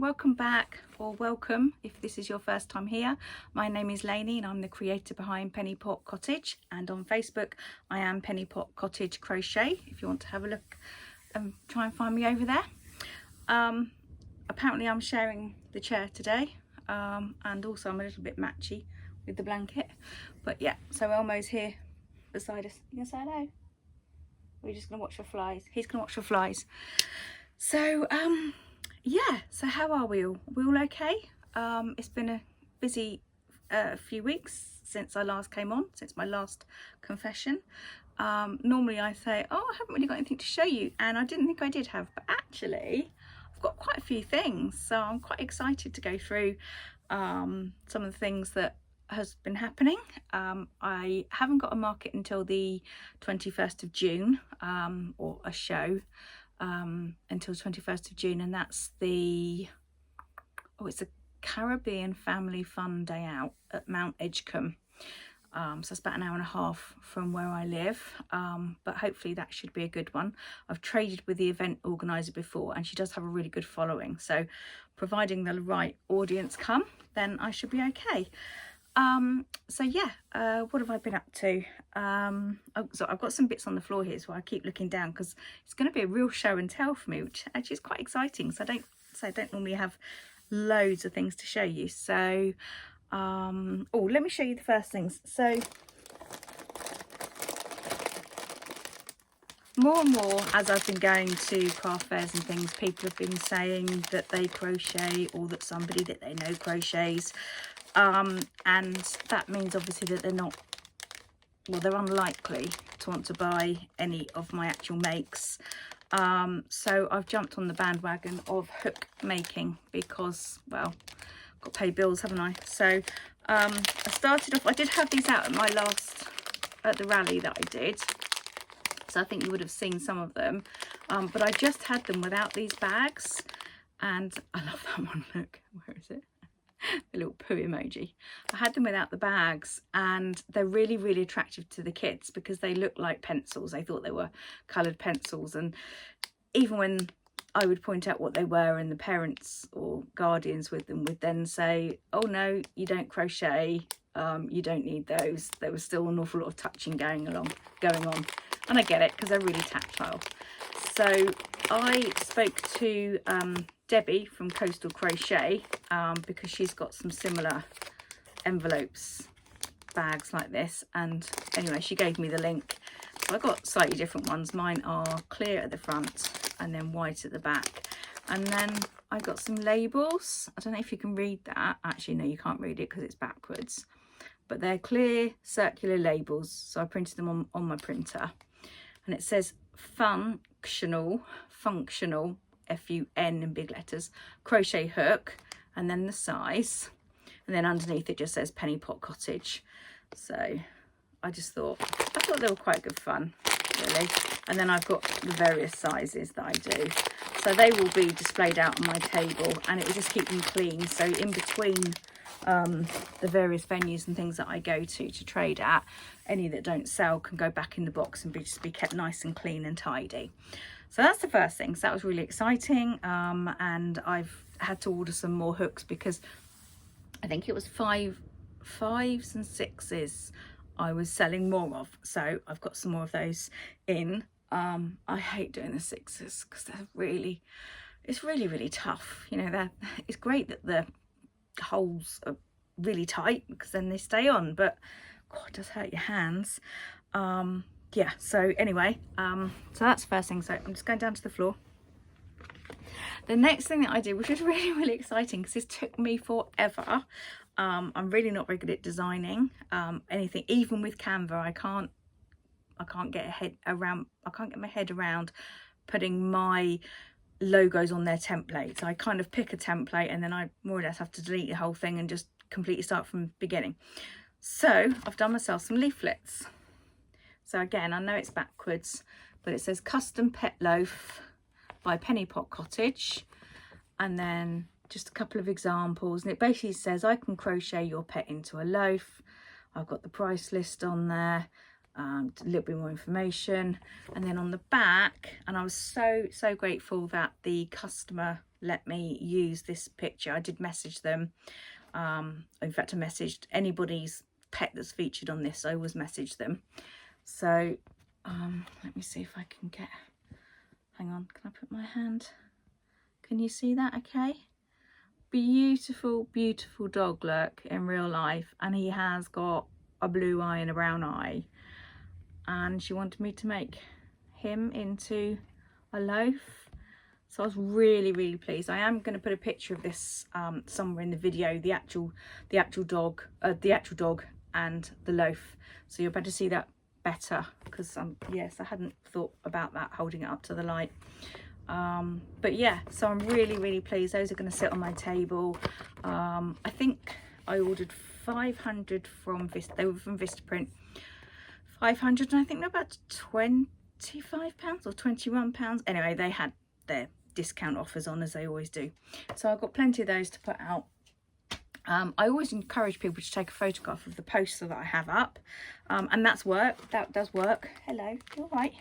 welcome back, or welcome if this is your first time here. My name is Lainey and I'm the creator behind Penny Pot Cottage, and on Facebook I am Penny Pot Cottage Crochet if you want to have a look and try and find me over there. Apparently I'm sharing the chair today, and also I'm a little bit matchy with the blanket, but yeah, so Elmo's here beside us. You gonna say hello? We're just gonna watch for flies. He's gonna watch for flies. So yeah, so how are we all? We all okay? It's been a busy few weeks since I last came on, since my last confession. Normally I say, oh, I haven't really got anything to show you, and I didn't think I did have, but actually I've got quite a few things, so I'm quite excited to go through some of the things that has been happening. I haven't got a market until the 21st of June, or a show until 21st of June, and that's the, it's a Caribbean Family Fun Day Out at Mount Edgecombe. So it's about an hour and a half from where I live, but hopefully that should be a good one. I've traded with the event organizer before and she does have a really good following, so providing the right audience come, then I should be okay. So yeah, what have I been up to? So I've got some bits on the floor here, so I keep looking down because it's going to be a real show and tell for me, which actually is quite exciting. So I don't normally have loads of things to show you. So oh, let me show you the first things. So more and more as I've been going to craft fairs and things, people have been saying that they crochet, or that somebody that they know crochets. And that means obviously that they're not, well, they're unlikely to want to buy any of my actual makes. So I've jumped on the bandwagon of hook making because, well, I've got to pay bills, haven't I? So I started off, I did have these out at the rally that I did, so I think you would have seen some of them, but I just had them without these bags, and I love that one. Look, where is it? The little poo emoji. I had them without the bags, and they're really, really attractive to the kids because they look like pencils. They thought they were coloured pencils, and even when I would point out what they were, and the parents or guardians with them would then say, oh no, you don't crochet, you don't need those. There was still an awful lot of touching going on, and I get it because they're really tactile. So I spoke to Debbie from Coastal Crochet, because she's got some similar envelopes, bags like this, and anyway, she gave me the link. So I got slightly different ones. Mine are clear at the front and then white at the back, and then I got some labels. I don't know if you can read that. Actually no, you can't read it because it's backwards, but they're clear circular labels, so I printed them on my printer, and it says functional F-U-N in big letters, crochet hook, and then the size, and then underneath it just says Penny Pot Cottage. So I thought they were quite good fun, really. And then I've got the various sizes that I do, so they will be displayed out on my table, and it will just keep them clean, so in between the various venues and things that I go to trade at, any that don't sell can go back in the box and just be kept nice and clean and tidy. So that's the first thing. So that was really exciting, and I've had to order some more hooks because I think it was fives and sixes I was selling more of, so I've got some more of those in. I hate doing the sixes because it's really tough, you know. It's great that the holes are really tight because then they stay on, but God, it does hurt your hands. Yeah, so anyway, so that's the first thing. So I'm just going down to the floor. The next thing that I did, which was really exciting because this took me forever. I'm really not very good at designing anything, even with Canva. I can't get my head around putting my logos on their templates. I kind of pick a template and then I more or less have to delete the whole thing and just completely start from the beginning. So I've done myself some leaflets. So again, I know it's backwards, but it says Custom Pet Loaf by Penny Pot Cottage, and then just a couple of examples, and it basically says I can crochet your pet into a loaf. I've got the price list on there, a little bit more information, and then on the back, and I was so grateful that the customer let me use this picture. I did message them. In fact, I messaged anybody's pet that's featured on this. I always message them. So let me see if I can get, hang on, can I put my hand? Can you see that okay? Beautiful, beautiful dog, look, in real life. And he has got a blue eye and a brown eye. And she wanted me to make him into a loaf. So I was really, really pleased. I am going to put a picture of this somewhere in the video, the actual dog and the loaf. So you'll better see that better, because yes, I hadn't thought about that, holding it up to the light. But yeah, so I'm really, really pleased. Those are going to sit on my table. I think I ordered 500 from Vista. They were from Vistaprint. 500, and I think they're about £25 or £21. Anyway, they had their discount offers on, as they always do. So I've got plenty of those to put out. I always encourage people to take a photograph of the poster that I have up, and that does work. Hello, you all right?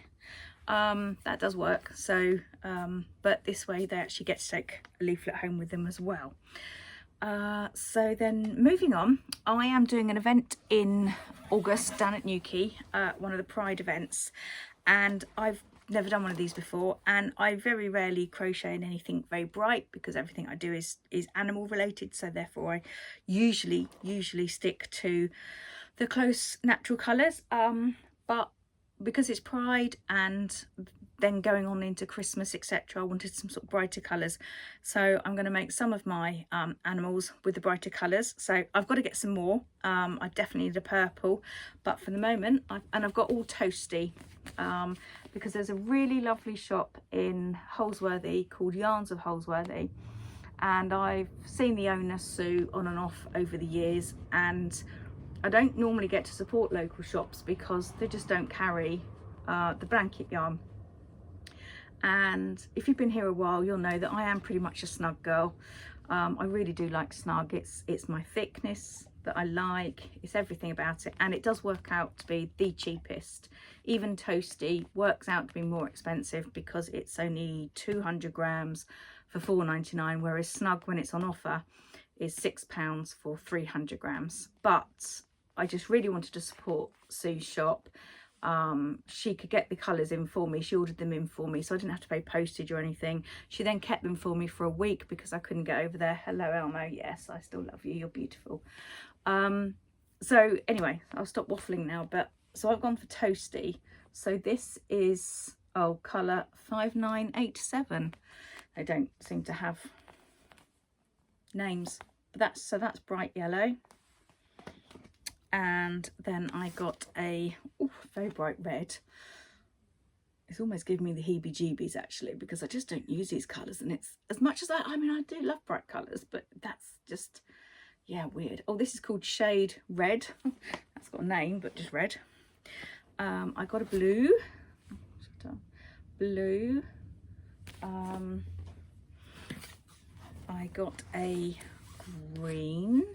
That does work. So but this way they actually get to take a leaflet home with them as well. So then moving on, I am doing an event in August down at Newquay, one of the Pride events, and I've never done one of these before, and I very rarely crochet in anything very bright because everything I do is animal related, so therefore I usually stick to the close natural colours, but because it's Pride and then going on into Christmas, etc., I wanted some sort of brighter colours. So I'm going to make some of my animals with the brighter colours. So I've got to get some more. I definitely need a purple, but for the moment, I've got all toasty, because there's a really lovely shop in Holsworthy called Yarns of Holsworthy, and I've seen the owner Sue on and off over the years, and I don't normally get to support local shops because they just don't carry the blanket yarn. And if you've been here a while, you'll know that I am pretty much a snug girl. I really do like snug. It's my thickness that I like. It's everything about it, and it does work out to be the cheapest. Even toasty works out to be more expensive because it's only 200 grams for £4.99, whereas snug, when it's on offer, is £6 for 300 grams. But I just really wanted to support Sue's shop. She could get the colours in for me. She ordered them in for me, so I didn't have to pay postage or anything. She then kept them for me for a week because I couldn't get over there. Hello, Elmo. Yes, I still love you. You're beautiful. So anyway, I'll stop waffling now. But so I've gone for toasty. So this is colour 5987. They don't seem to have names, but that's bright yellow. And then I got a very bright red. It's almost giving me the heebie-jeebies actually, because I just don't use these colours, and it's as much as I mean I do love bright colours, but that's just, yeah, weird. Oh, this is called Shade Red. That's got a name, but just red. I got a blue. I got a green.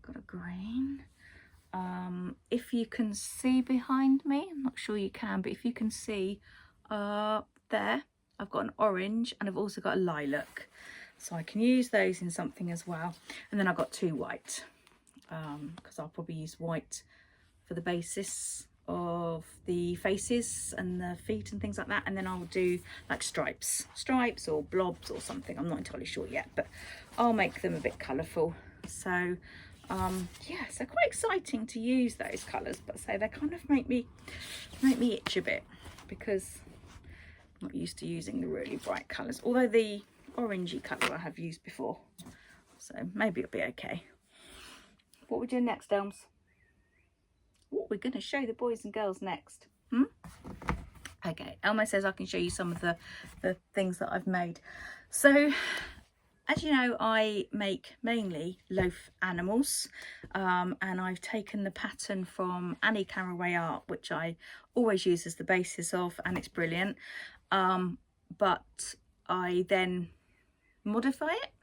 Got a green. If you can see behind me, I'm not sure you can, but if you can see there, I've got an orange, and I've also got a lilac, so I can use those in something as well. And then I've got two white, because I'll probably use white for the basis of the faces and the feet and things like that, and then I'll do like stripes or blobs or something. I'm not entirely sure yet, but I'll make them a bit colourful. So yeah, so quite exciting to use those colours, but so they kind of make me itch a bit because I'm not used to using the really bright colours, although the orangey colour I have used before, so maybe it'll be okay. What we're doing next, Elms? What we're going to show the boys and girls next? Okay, Elmo says I can show you some of the things that I've made. So as you know, I make mainly loaf animals, and I've taken the pattern from Annie Carraway Art, which I always use as the basis of, and it's brilliant, but I then modify it.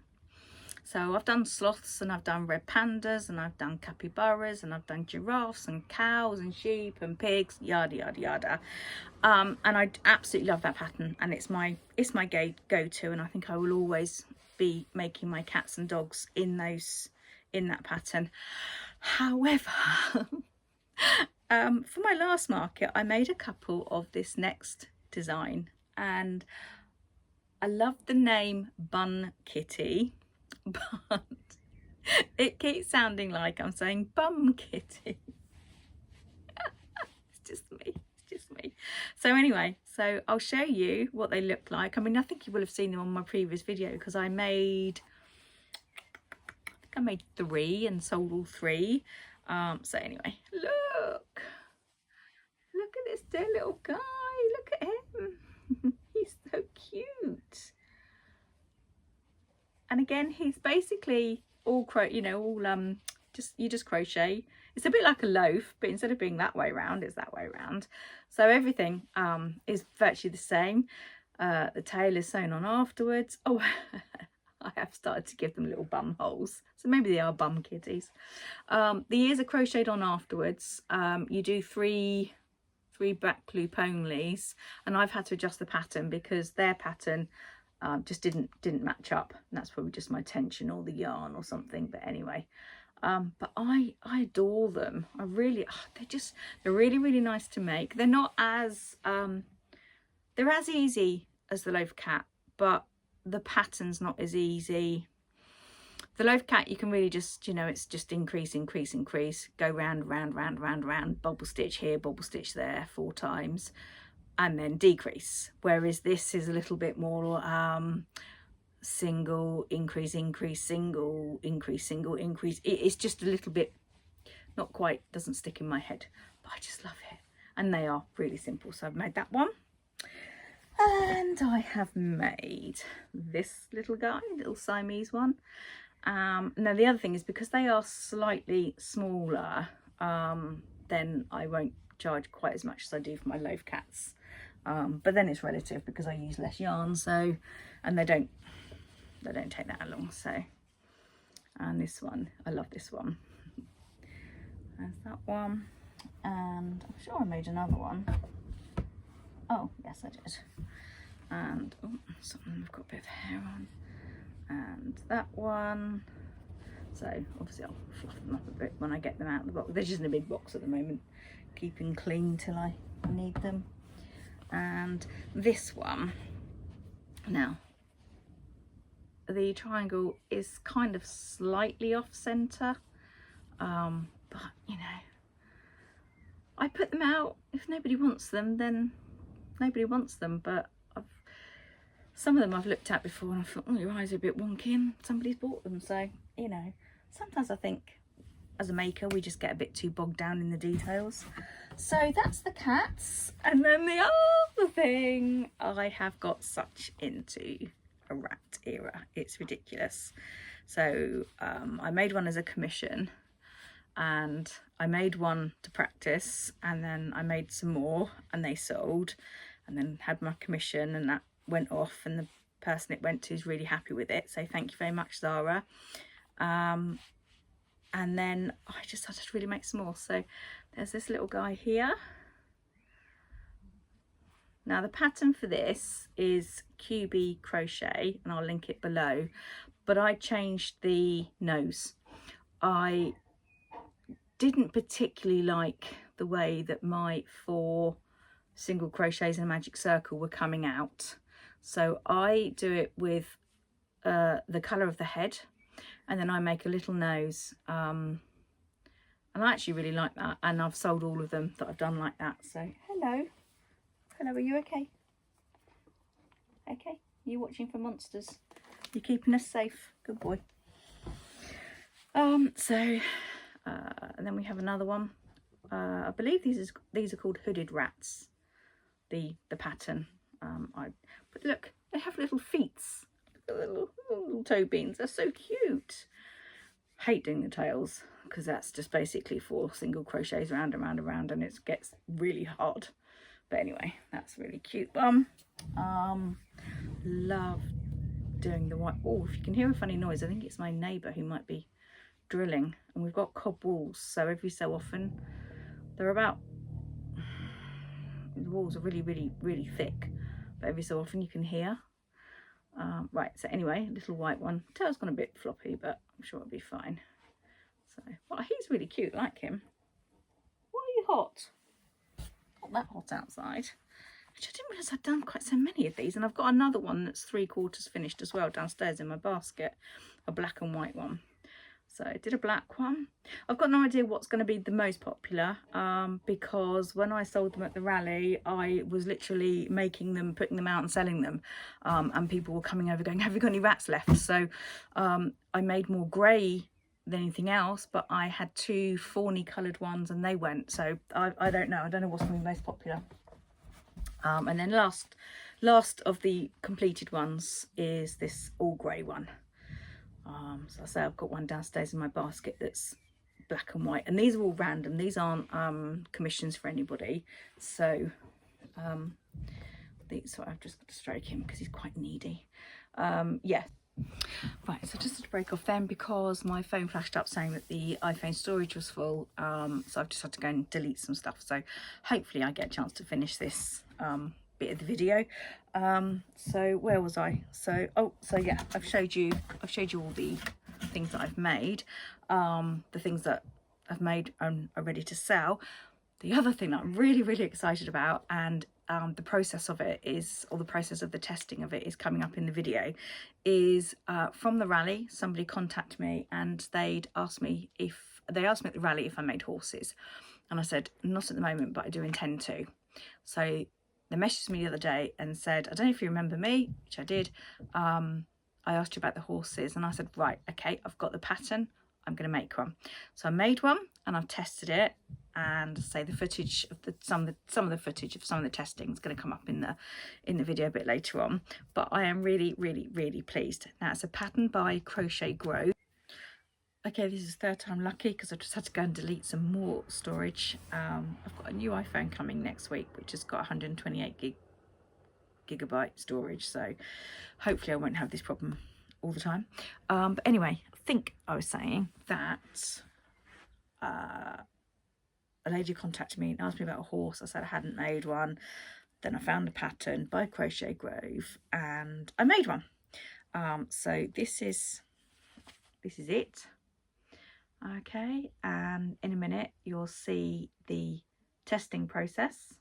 So I've done sloths, and I've done red pandas, and I've done capybaras, and I've done giraffes and cows and sheep and pigs, yada yada yada. And I absolutely love that pattern, and it's my go-to, and I think I will always be making my cats and dogs in that pattern. However, for my last market, I made a couple of this next design, and I love the name Bun Kitty, but it keeps sounding like I'm saying Bum Kitty. It's just me. So anyway, so I'll show you what they look like. I mean, I think you will have seen them on my previous video, because I made 3 and sold all 3. So anyway, look at this dear little guy. Look at him. He's so cute. And again, he's basically all you just crochet. It's a bit like a loaf, but instead of being that way around, it's that way around. So everything is virtually the same. The tail is sewn on afterwards. Oh, I have started to give them little bum holes, so maybe they are bum kitties. The ears are crocheted on afterwards. You do three back loop onlys, and I've had to adjust the pattern because their pattern just didn't match up, and that's probably just my tension or the yarn or something. But anyway, but I adore them. I really, they're really nice to make. They're not as they're as easy as the loaf cat, but the pattern's not as easy. The loaf cat, you can really just, it's just increase, go round, bobble stitch here, bobble stitch there 4 times, and then decrease. Whereas this is a little bit more single, increase, single, increase. It's just a little bit, not quite, doesn't stick in my head, but I just love it. And they are really simple. So I've made that one. And I have made this little guy, little Siamese one. Now the other thing is, because they are slightly smaller, then I won't charge quite as much as I do for my loaf cats. But then it's relative, because I use less yarn, so, and they don't take that long. So, and this one, I love this one. There's that one, and I'm sure I made another one. Oh yes, I did. And oh, something, I've got a bit of hair on. And that one. So obviously I'll fluff them up a bit when I get them out of the box. They're just in a big box at the moment, keeping clean till I need them. And this one, now the triangle is kind of slightly off center, but I put them out. If nobody wants them, then nobody wants them. But some of them I've looked at before and I thought, oh, your eyes are a bit wonky, and somebody's bought them. So sometimes I think as a maker we just get a bit too bogged down in the details. So that's the cats. And then the other thing, I have got such into a rat era, it's ridiculous. So I made one as a commission, and I made one to practice, and then I made some more and they sold, and then had my commission, and that went off, and the person it went to is really happy with it, so thank you very much, Zara. And then I just started to really make some more. So there's this little guy here. Now the pattern for this is Cubie Crochet, and I'll link it below, but I changed the nose. I didn't particularly like the way that my 4 single crochets in a magic circle were coming out, so I do it with the colour of the head, and then I make a little nose, and I actually really like that, and I've sold all of them that I've done like that. So hello, are you okay? Okay, you watching for monsters? You're keeping us safe, good boy. And then we have another one. I believe these are called hooded rats, the pattern. But look, they have little feet. Little toe beans, they're so cute. Hate doing the tails, because that's just basically 4 single crochets round and round and round, and it gets really hard. But anyway, that's really cute one. Love doing the white. Oh, if you can hear a funny noise, I think it's my neighbour who might be drilling. And we've got cob walls, so every so often they're about, the walls are really thick, but every so often you can hear. Right, so anyway, a little white one. Tail's gone a bit floppy, but I'm sure it'll be fine. So, well, he's really cute, I like him. Why are you hot? Not that hot outside. Which I didn't realise I'd done quite so many of these, and I've got another one that's 3/4 finished as well downstairs in my basket, a black and white one. So I did a black one. I've got no idea what's going to be the most popular, because when I sold them at the rally, I was literally making them, putting them out and selling them, and people were coming over going, have you got any rats left? So I made more grey than anything else, but I had 2 fawny coloured ones and they went. So I don't know. I don't know what's going to be most popular. And then last of the completed ones is this all grey one. So I say I've got one downstairs in my basket that's black and white, and these are all random. These aren't commissions for anybody. So so I've just got to stroke him because he's quite needy. Yeah. Right, so just to break off then, because my phone flashed up saying that the iPhone storage was full, so I've just had to go and delete some stuff. So hopefully I get a chance to finish this bit of the video. So where was I? So yeah, I've showed you all the things that I've made. The things that I've made are ready to sell. The other thing that I'm really excited about, and the process of it is, or the process of the testing of it is coming up in the video, is from the rally, somebody contacted me and they asked me at the rally if I made horses, and I said not at the moment, but I do intend to. So they messaged me the other day and said, I don't know if you remember me, which I did. I asked you about the horses, and I said, right, okay, I've got the pattern, I'm going to make one. So I made one and I've tested it, and say the footage of some of the footage of some of the testing is going to come up in the video a bit later on. But I am really pleased. Now it's a pattern by Crochet Grove. Okay, this is third time lucky because I've just had to go and delete some more storage. I've got a new iPhone coming next week, which has got 128 gigabyte storage, so hopefully I won't have this problem all the time. But anyway, I think I was saying that a lady contacted me and asked me about a horse. I said I hadn't made one. Then I found a pattern by Crochet Grove and I made one. So this is it. Okay, and in a minute you'll see the testing process.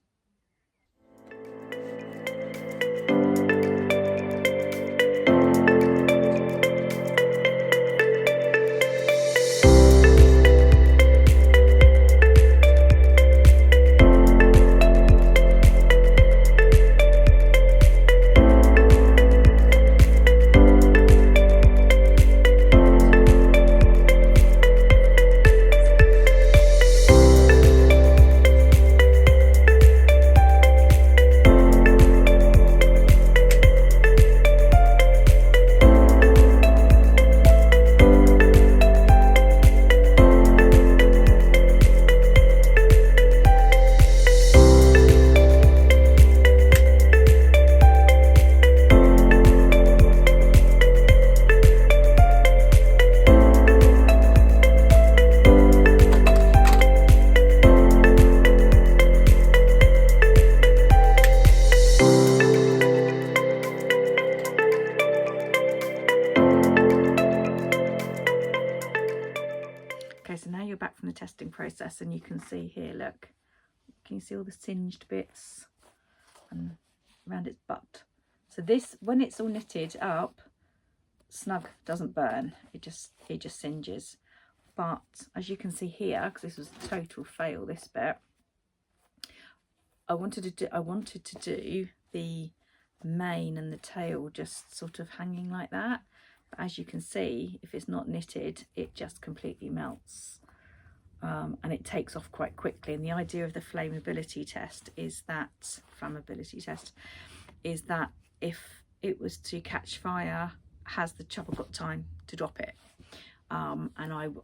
Testing process, and you can see here, look, can you see all the singed bits and around its butt? So this, when it's all knitted up snug, doesn't burn, it just singes. But as you can see here, because this was a total fail, this bit, I wanted to do the mane and the tail just sort of hanging like that, but as you can see, if it's not knitted, it just completely melts. And it takes off quite quickly. And the idea of the flammability test is that if it was to catch fire, has the chopper got time to drop it? And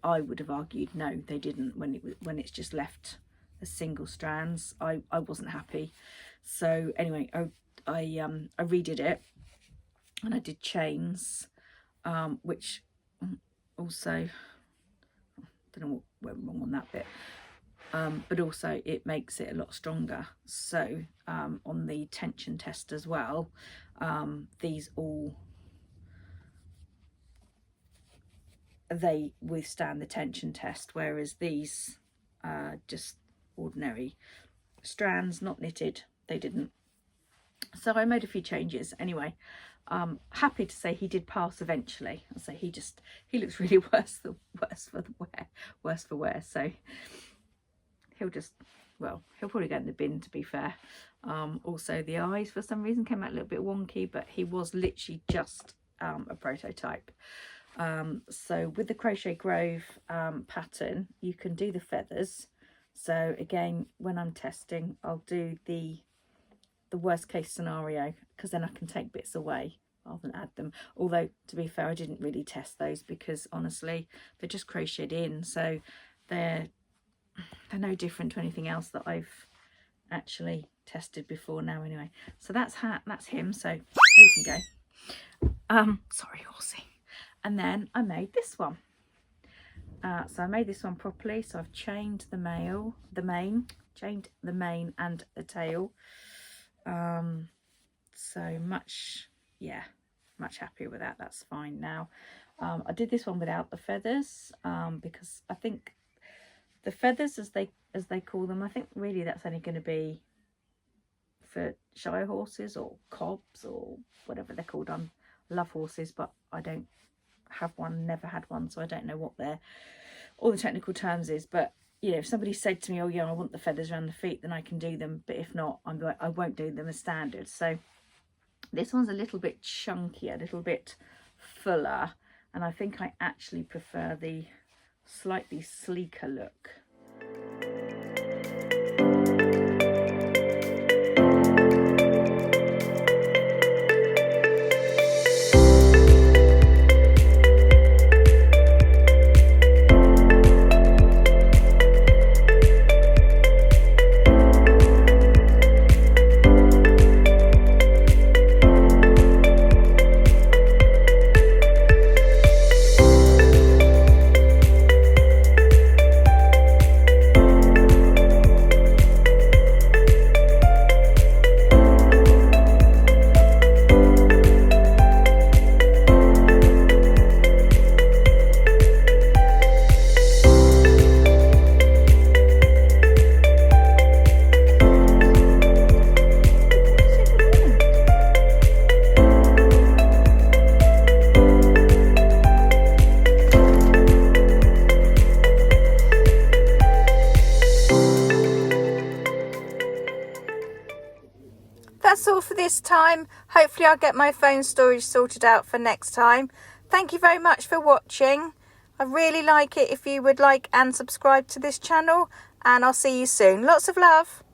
I would have argued no, they didn't. When it's just left as single strands, I wasn't happy. So anyway, I redid it, and I did chains, which also, I don't know what went wrong on that bit, but also it makes it a lot stronger. So on the tension test as well, these all, they withstand the tension test, whereas these just ordinary strands, not knitted, they didn't. So I made a few changes anyway. Happy to say he did pass eventually. I say he looks really worse for wear, so he'll just, well, he'll probably go in the bin, to be fair. Also the eyes for some reason came out a little bit wonky, but he was literally just a prototype. So with the Crochet Grove pattern, you can do the feathers. So again, when I'm testing, I'll do the worst case scenario, because then I can take bits away rather than add them. Although, to be fair, I didn't really test those because honestly they're just crocheted in, so they're no different to anything else that I've actually tested before now anyway. So that's him, so there we can go. Sorry, horsey. And then I made this one. So I made this one properly. So I've chained the mane and the tail. So much happier with that. That's fine now. I did this one without the feathers, because I think the feathers, as they call them, I think really that's only going to be for Shire horses or cobs or whatever they're called. I love horses, but I don't have one, never had one, so I don't know what all the technical terms is. But you know, if somebody said to me, oh yeah, I want the feathers around the feet, then I can do them, but if not, I won't do them as standard. So this one's a little bit chunkier, a little bit fuller, and I think I actually prefer the slightly sleeker look. That's all for this time. Hopefully I'll get my phone storage sorted out for next time. Thank you very much for watching. I really like it if you would like and subscribe to this channel, and I'll see you soon. Lots of love.